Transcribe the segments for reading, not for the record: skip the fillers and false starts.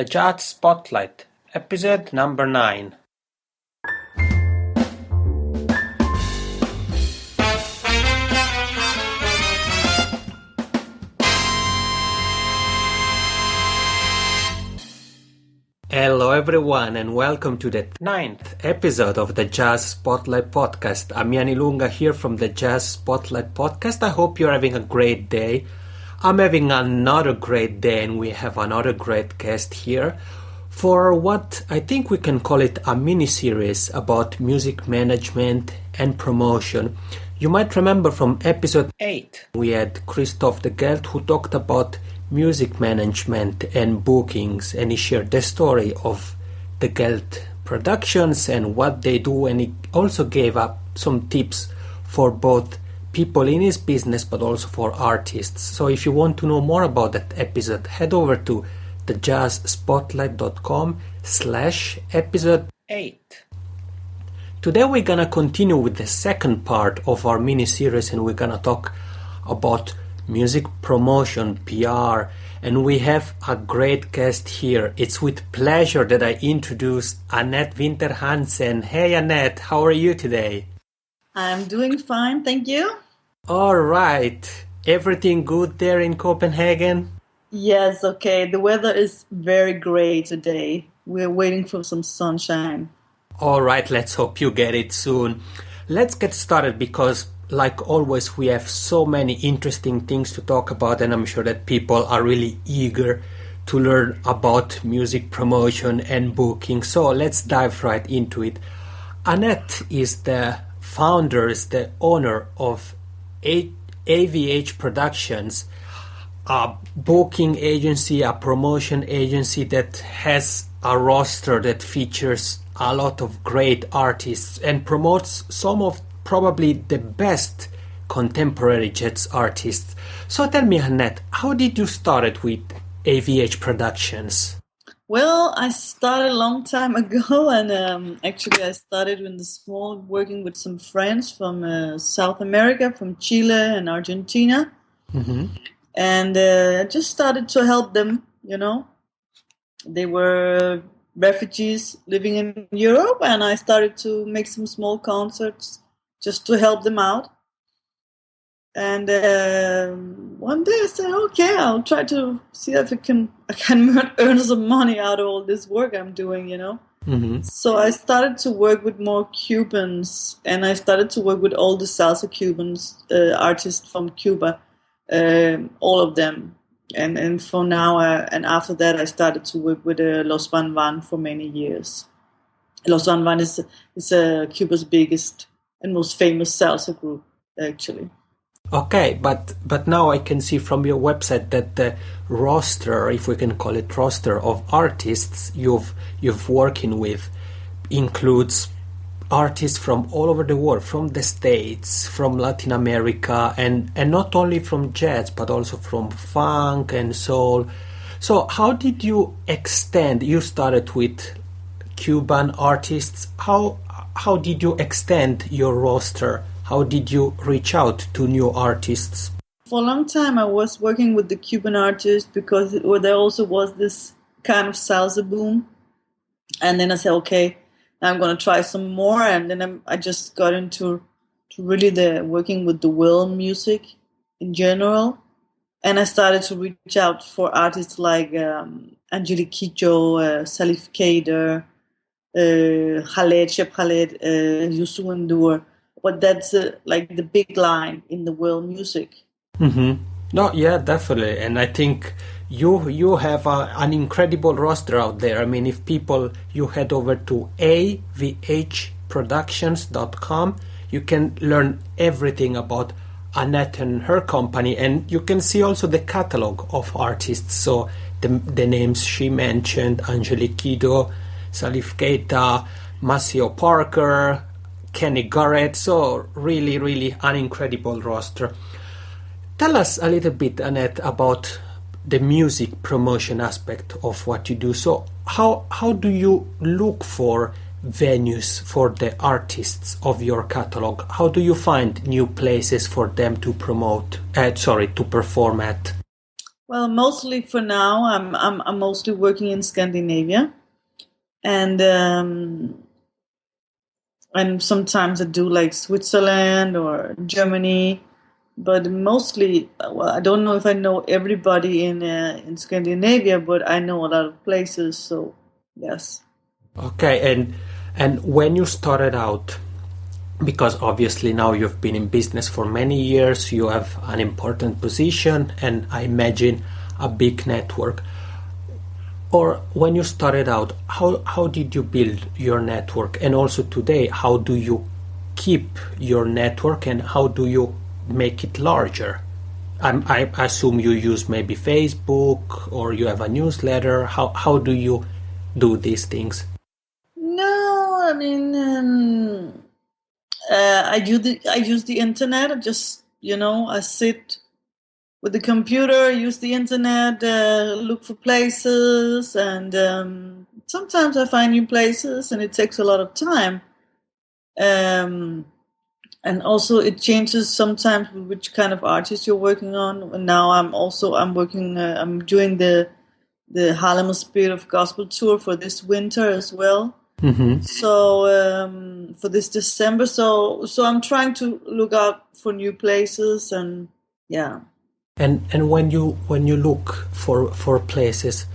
The Jazz Spotlight, episode number 9. Hello everyone and welcome to the 9th episode of the Jazz Spotlight podcast. I'm Jani Lunga here from the Jazz Spotlight podcast. I hope you're having a great day. I'm having another great day and we have another great guest here for what I think we can call it a mini-series about music management and promotion. You might remember from episode 8 we had Christoph de Gelt who talked about music management and bookings, and he shared the story of the Gelt Productions and what they do, and he also gave up some tips for both people in his business but also for artists. So if you want to know more about that episode, head over to thejazzspotlight.com/episode 8. Today we're gonna continue with the second part of our mini-series and we're gonna talk about music promotion, PR, and we have a great guest here. It's with pleasure that I introduce Annette Vinther Hansen. Hey Annette, how are you today? I'm doing fine, thank you. All right. Everything good there in Copenhagen? Yes, okay. The weather is very gray today. We're waiting for some sunshine. All right, let's hope you get it soon. Let's get started because like always, we have so many interesting things to talk about, and I'm sure that people are really eager to learn about music promotion and booking. So let's dive right into it. Annette is the founder, is the owner of AVH Productions, a booking agency, a promotion agency that has a roster that features a lot of great artists and promotes some of probably the best contemporary jazz artists. So tell me, Annette, how did you start with AVH Productions? Well, I started a long time ago, and actually I started in the small, working with some friends from South America, from Chile and Argentina. Mm-hmm. And I just started to help them, you know. They were refugees living in Europe, and I started to make some small concerts just to help them out. And one day I said, okay, I'll try to see if I can earn some money out of all this work I'm doing, you know. Mm-hmm. So I started to work with more Cubans, and I started to work with all the salsa Cubans, artists from Cuba, all of them. And for now, and after that, I started to work with Los Van Van for many years. Los Van Van is Cuba's biggest and most famous salsa group, actually. Okay, but now I can see from your website that the roster, if we can call it roster, of artists you've working with includes artists from all over the world, from the States, from Latin America, and not only from jazz, but also from funk and soul. So how did you extend? You started with Cuban artists. How did you extend your roster? How did you reach out to new artists? For a long time, I was working with the Cuban artists because there also was this kind of salsa boom. And then I said, okay, I'm going to try some more. And then I just got into really working with the world music in general. And I started to reach out for artists like Angelique Kidjo, Salif Keita, Khaled, Shep Khaled, Youssou N'Dour. But that's like the big line in the world music. Mm-hmm. No, yeah, definitely. And I think you have an incredible roster out there. I mean, if you head over to avhproductions.com, you can learn everything about Annette and her company, and you can see also the catalog of artists. So the names she mentioned, Angelique Kidjo, Salif Keita, Maceo Parker, Kenny Garrett. So really, really an incredible roster. Tell us a little bit, Annette, about the music promotion aspect of what you do. So how do you look for venues for the artists of your catalog? How do you find new places for them to perform at? Well, mostly for now, I'm mostly working in Scandinavia, and sometimes I do like Switzerland or Germany, but mostly, well, I don't know if I know everybody in Scandinavia, but I know a lot of places. So yes. Okay, and when you started out, because obviously now you've been in business for many years, you have an important position, and I imagine a big network. Or when you started out, how did you build your network? And also today, how do you keep your network and how do you make it larger? I assume you use maybe Facebook or you have a newsletter. How do you do these things? No, I mean, I use the internet. I just I sit with the computer, use the internet, look for places, and sometimes I find new places, and it takes a lot of time. Um, and also it changes sometimes which kind of artist you're working on. And now I'm working. I'm doing the Harlem Spirit of Gospel tour for this winter as well. Mm-hmm. So for this December, so I'm trying to look out for new places, and yeah. And when you look for places,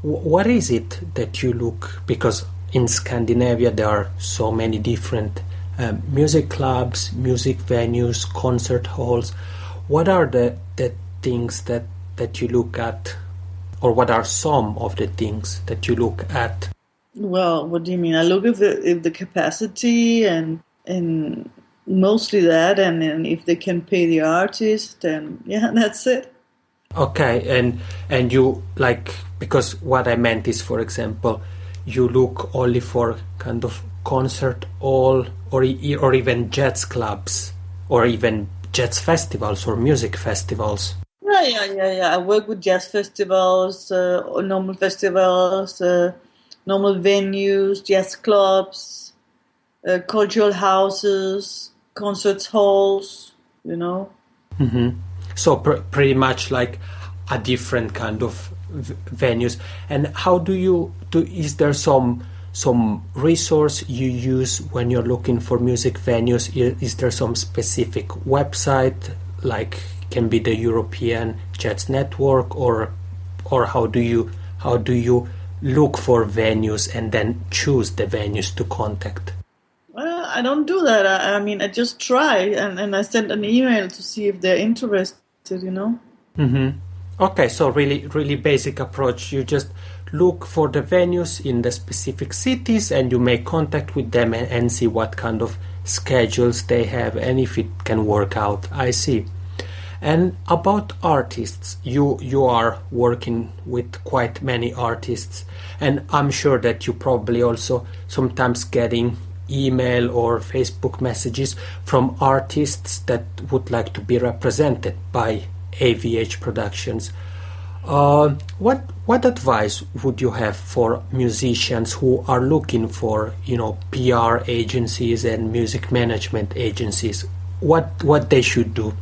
what is it that you look? Because in Scandinavia there are so many different music clubs, music venues, concert halls. What are the things that you look at, or what are some of the things that you look at? Well, what do you mean? I look at the capacity and mostly that, and if they can pay the artist, and yeah, that's it. Okay, and you like, because what I meant is, for example, you look only for kind of concert hall or even jazz clubs or even jazz festivals or music festivals. Yeah. I work with jazz festivals, or normal festivals, normal venues, jazz clubs, cultural houses, concert halls. You know. Hmm. So pretty much like a different kind of venues. And how do you do? Is there some resource you use when you're looking for music venues? Is there some specific website, like can be the European Jazz Network, or how do you look for venues and then choose the venues to contact? Well, I don't do that. I mean, I just try and I send an email to see if they're interested. You know. Mm-hmm. Okay, so really basic approach. You just look for the venues in the specific cities and you make contact with them and see what kind of schedules they have and if it can work out. I see. And about artists, you are working with quite many artists, and I'm sure that you probably also sometimes getting email or Facebook messages from artists that would like to be represented by AVH Productions. What advice would you have for musicians who are looking for PR agencies and music management agencies? What they should do?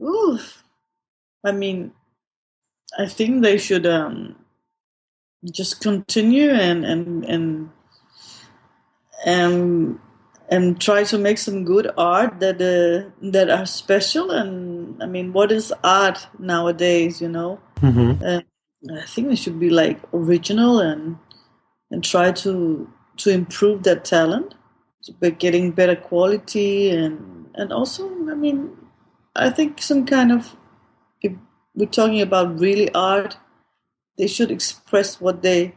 Ooh, I mean, I think they should just continue and and try to make some good art that are special. And I mean, what is art nowadays? Mm-hmm. Uh, I think they should be like original and try to improve that talent by getting better quality and also, I mean, I think some kind of, if we're talking about really art, they should express what they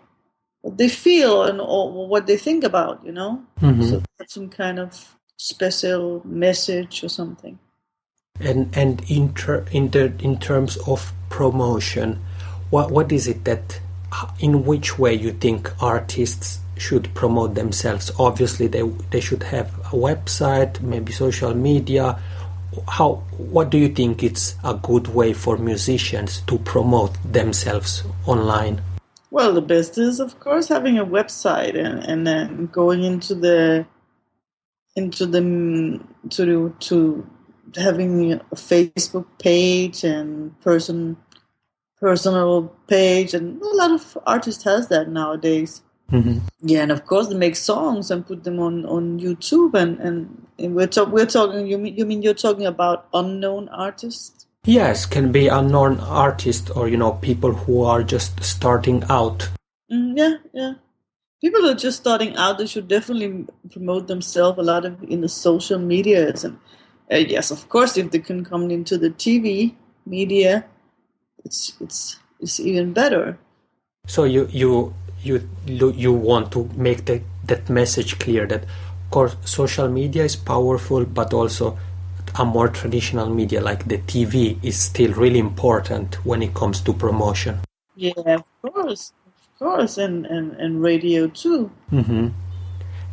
feel and or what they think about. Mm-hmm. So that's some kind of special message or something. And in terms of promotion, what is it that in which way you think artists should promote themselves? Obviously, they should have a website, maybe social media. What do you think it's a good way for musicians to promote themselves online? Well, the best is, of course, having a website and then going into having a Facebook page and personal page, and a lot of artists has that nowadays. Hmm. Yeah, and of course they make songs and put them on YouTube, and we're talking. You mean you're talking about unknown artists? Yes, can be unknown artists or people who are just starting out. Yeah, yeah. People who are just starting out, they should definitely promote themselves a lot in the social medias, and yes, of course, if they can come into the TV media, it's even better. So you want to make that message clear that of course social media is powerful, but also a more traditional media like the TV is still really important when it comes to promotion. Yeah, of course, and radio too. Hmm.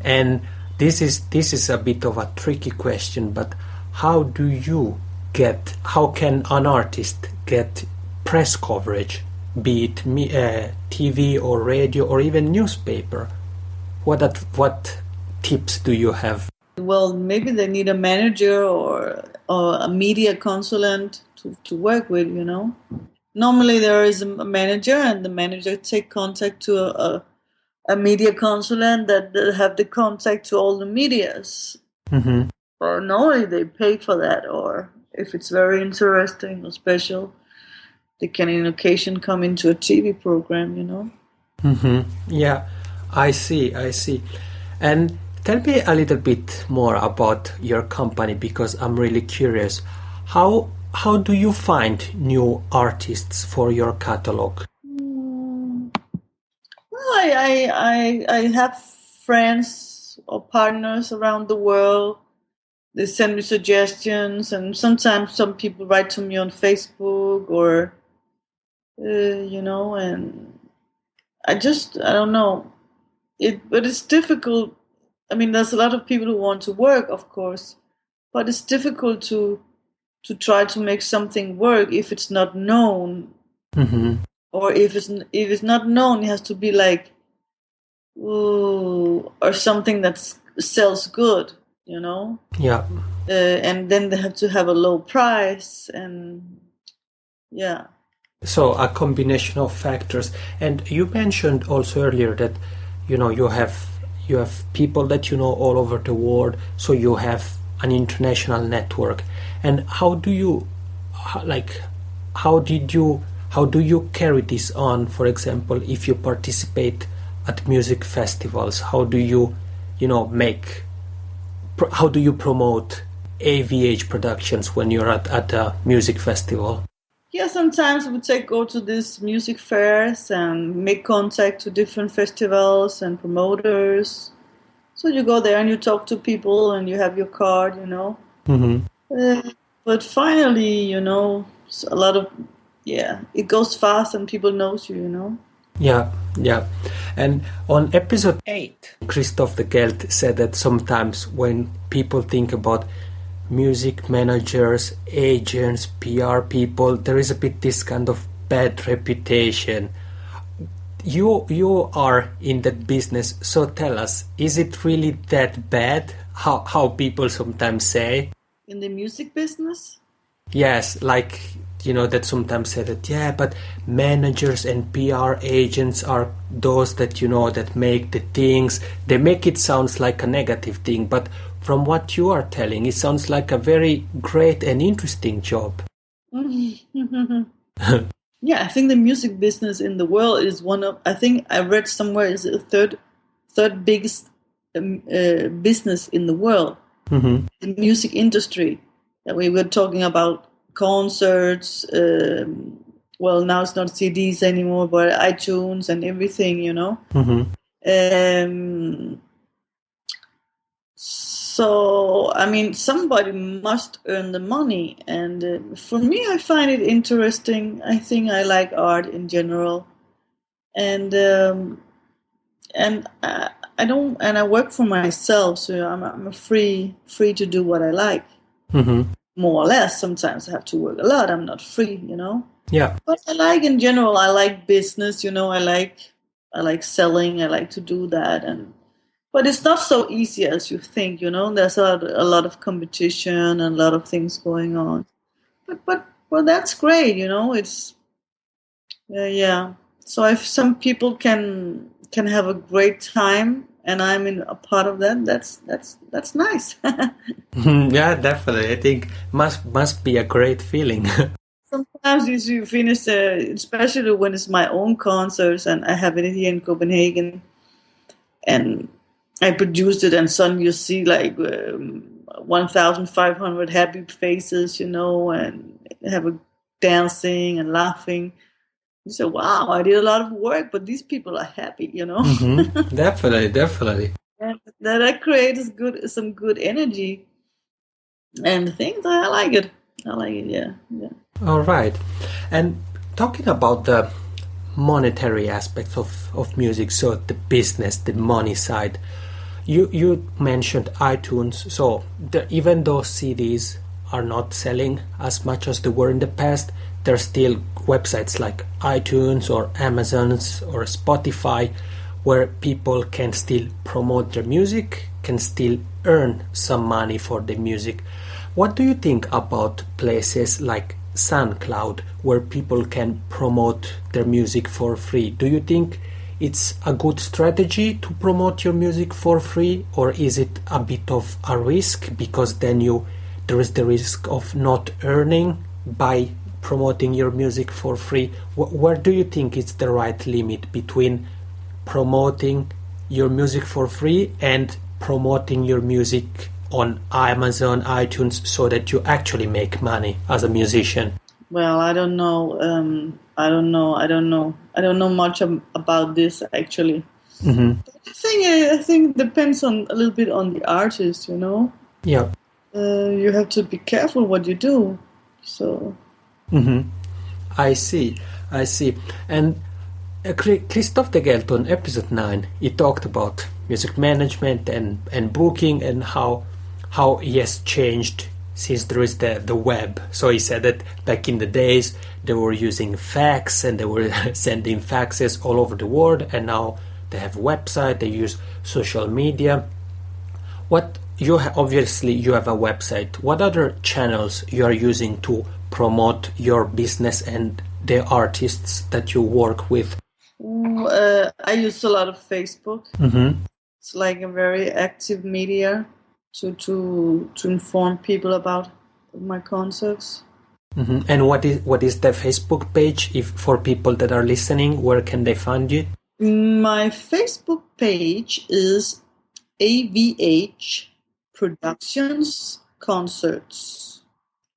And this is a bit of a tricky question, but how can an artist get press coverage, be it TV or radio or even newspaper? What tips do you have? Well, maybe they need a manager or a media consultant to work with. Normally there is a manager, and the manager take contact to a media consultant that have the contact to all the medias. Hmm. Or normally they pay for that, or if it's very interesting or special, they can in occasion come into a TV program. Hmm. Yeah, I see. And tell me a little bit more about your company because I'm really curious. How do you find new artists for your catalog? Mm, Well, I have friends or partners around the world. They send me suggestions, and sometimes some people write to me on Facebook or and I don't know but it's difficult. I mean, there's a lot of people who want to work, of course, but it's difficult to try to make something work if it's not known, Hmm. or if it's not known, it has to be like, ooh, or something that sells good, you know. Yeah. And then they have to have a low price, and yeah. So a combination of factors. And you mentioned also earlier that you have people that you know all over the world, so you have an international network. And how do you carry this on? For example, if you participate at music festivals, how do you how do you promote AVH productions when you're at a music festival? Yeah, sometimes we go to these music fairs and make contact to different festivals and promoters. So you go there and you talk to people and you have your card. Hmm. Uh, but finally, a lot of, yeah, it goes fast and people knows you. Yeah, yeah. And on episode 8, Christoph the Gelt said that sometimes when people think about music managers, agents, PR people, there is a bit this kind of bad reputation. You are in that business, so tell us, is it really that bad? How people sometimes say? In the music business? Yes, like that sometimes say that but managers and PR agents are those that that make the things. They make it sounds like a negative thing, but from what you are telling, it sounds like a very great and interesting job. Yeah, I think the music business in the world is one of, I think I read somewhere, is the third biggest business in the world. Mm-hmm. The music industry. That we were talking about concerts. Well, now it's not CDs anymore, but iTunes and everything. Mm-hmm. So, I mean, somebody must earn the money. And for me, I find it interesting. I think I like art in general. And I don't, and I work for myself, so I'm a free to do what I like. Mm-hmm. More or less. Sometimes I have to work a lot. I'm not free. Yeah. But I like in general. I like business. I like selling. I like to do that, but it's not so easy as you think. There's a lot of competition and a lot of things going on. But that's great. It's Yeah. So if some people can have a great time, and I'm in a part of that, that's nice. Yeah, definitely. I think must be a great feeling. Sometimes you finish, especially when it's my own concerts, and I have it here in Copenhagen, and I produced it, and suddenly you see like 1,500 happy faces, and have a dancing and laughing. You say, "Wow, I did a lot of work, but these people are happy." Definitely, definitely. And that creates some good energy and things. I like it. I like it. Yeah, yeah. All right. And talking about the monetary aspects of music, so the business, the money side, you mentioned iTunes. So even though CDs are not selling as much as they were in the past, there are still websites like iTunes or Amazon's or Spotify where people can still promote their music, can still earn some money for the music. What do you think about places like SoundCloud where people can promote their music for free? Do you think it's a good strategy to promote your music for free, or is it a bit of a risk because then there is the risk of not earning by promoting your music for free? Where do you think is the right limit between promoting your music for free and promoting your music on Amazon, iTunes, so that you actually make money as a musician? Well, I don't know. I don't know. I don't know. I don't know much about this actually. Mm-hmm. I think it depends on a little bit on the artist. Yeah. You have to be careful what you do. So. Mm-hmm. I see. And Christophe de Gelt on episode 9, he talked about music management and booking and how he has changed since there is the web. So he said that back in the days they were using fax and they were sending faxes all over the world, and now they have website, they use social media. Obviously you have a website. What other channels you are using to promote your business and the artists that you work with? I use a lot of Facebook. Mm-hmm. It's like a very active media to inform people about my concerts. Mm-hmm. And what is the Facebook page? If for people that are listening, where can they find you? My Facebook page is AVH Productions Concerts.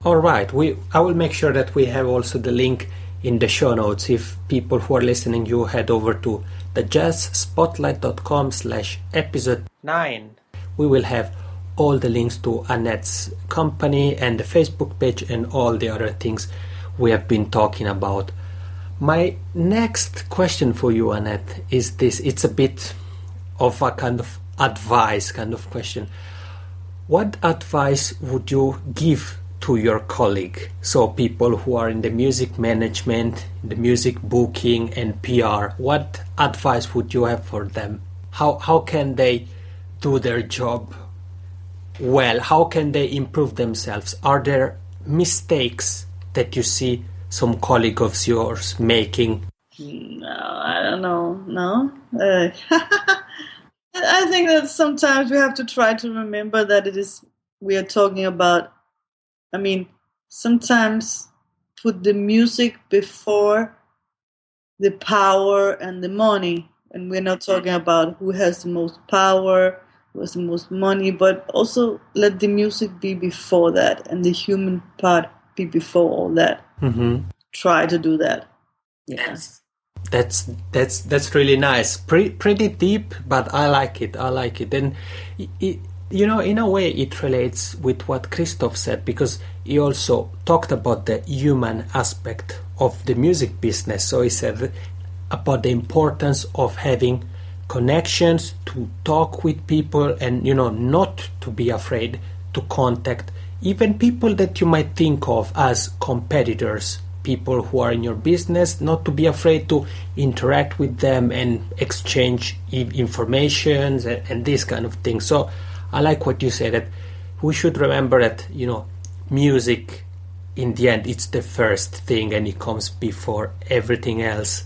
All right. I will make sure that we have also the link in the show notes. If people who are listening, you head over to thejazzspotlight.com/episode 9. We will have all the links to Annette's company and the Facebook page and all the other things we have been talking about. My next question for you, Annette, is this. It's a bit of a kind of advice kind of question. What advice would you give to your colleague? So people who are in the music management, the music booking and PR, what advice would you have for them? How can they do their job well? How can they improve themselves? Are there mistakes that you see some colleague of yours making? No, I don't know. No. I think that sometimes we have to try to remember that we are talking about, sometimes put the music before the power and the money. And we're not talking about who has the most power, who has the most money, but also let the music be before that and the human part be before all that. Mm-hmm. Try to do that. Yes. That's really nice. Pretty deep, but I like it. And in a way it relates with what Christoph said, because he also talked about the human aspect of the music business. So he said about the importance of having connections, to talk with people, and not to be afraid to contact even people that you might think of as competitors, people who are in your business, not to be afraid to interact with them and exchange information and this kind of thing. So I like what you said, that we should remember that music in the end, it's the first thing and it comes before everything else.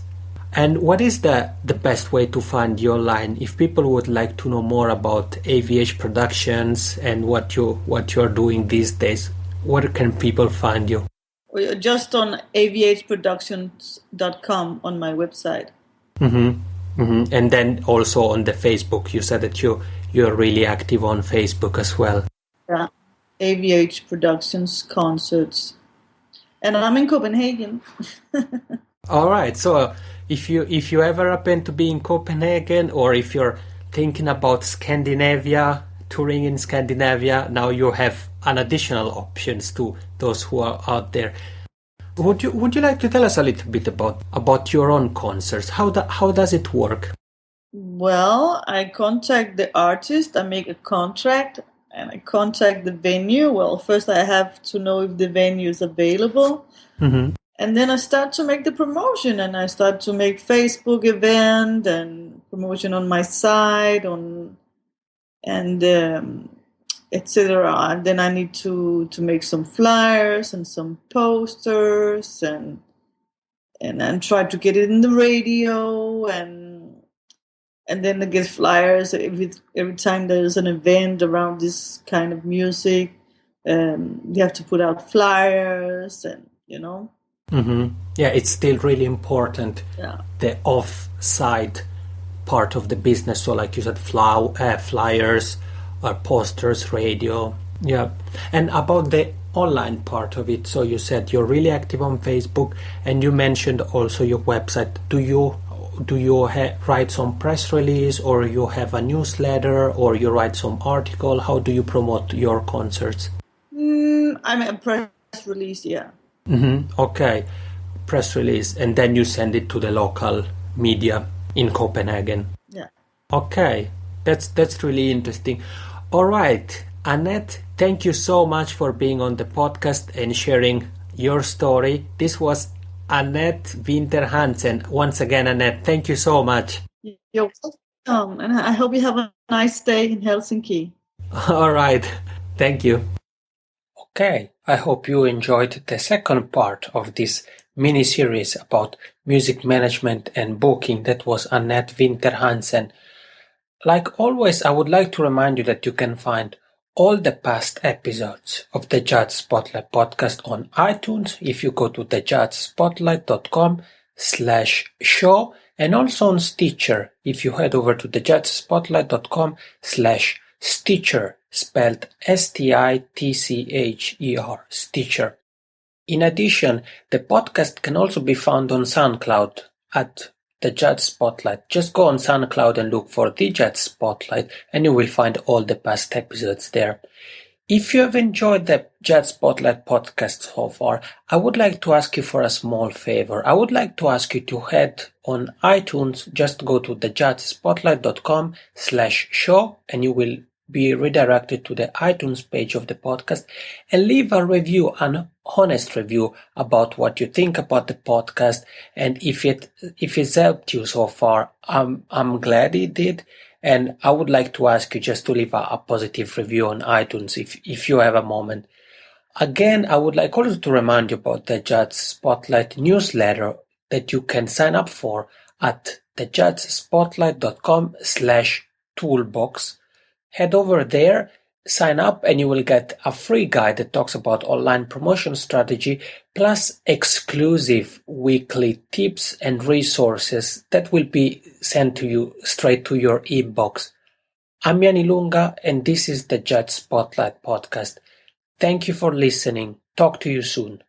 And what is the best way to find you online if people would like to know more about AVH Productions and what you're doing these days? Where can people find you? Just on avhproductions.com on my website. And then also on the Facebook, you said that you're really active on Facebook as well. Yeah, AVH Productions concerts, and I'm in Copenhagen. All right, so if you ever happen to be in Copenhagen, or if you're thinking about Scandinavia, touring in Scandinavia, now you have an additional options to those who are out there. Would you like to tell us a little bit about your own concerts? How does it work? Well, I contact the artist, I make a contract, and I contact the venue. Well, first I have to know if the venue is available. Mm-hmm. And then I start to make the promotion, and I start to make Facebook event and promotion on my site, etc. And then I need to make some flyers and some posters and try to get it in the radio and then I get flyers every time there's an event around this kind of music. You have to put out flyers and Mm-hmm. Yeah, it's still really important. Yeah. The off-site part of the business. So, like you said, flyers, or posters, radio. Yeah, and about the online part of it. So you said you're really active on Facebook, and you mentioned also your website. Do you write some press release, or you have a newsletter, or you write some article? How do you promote your concerts? I'm a press release, yeah. Mm-hmm. Okay, press release, and then you send it to the local media in Copenhagen. Yeah. Okay, that's really interesting. All right, Annette, thank you so much for being on the podcast and sharing your story. This was Annette Vinther Hansen. Once again, Annette, thank you so much. You're welcome, and I hope you have a nice day in Helsinki. All right, thank you. Okay, I hope you enjoyed the second part of this mini-series about music management and booking. That was Annette Vinther Hansen. Like always, I would like to remind you that you can find all the past episodes of the Jazz Spotlight podcast on iTunes if you go to thejazzspotlight.com/show, and also on Stitcher if you head over to thejazzspotlight.com/Stitcher, spelled Stitcher, Stitcher. In addition, the podcast can also be found on SoundCloud at The Jazz Spotlight. Just go on SoundCloud and look for The Jazz Spotlight and you will find all the past episodes there. If you have enjoyed the Jazz Spotlight podcast so far, I would like to ask you for a small favor. I would like to ask you to head on iTunes, just go to thejazzspotlight.com/show and you will be redirected to the iTunes page of the podcast and leave a review, an honest review about what you think about the podcast, and if it's helped you so far, I'm glad it did, and I would like to ask you just to leave a positive review on iTunes if you have a moment. Again, I would like also to remind you about the Jazz Spotlight newsletter that you can sign up for at thejazzspotlight.com/toolbox. Head over there, sign up, and you will get a free guide that talks about online promotion strategy, plus exclusive weekly tips and resources that will be sent to you straight to your inbox. I'm Jani Lunga, and this is the Jazz Spotlight podcast. Thank you for listening. Talk to you soon.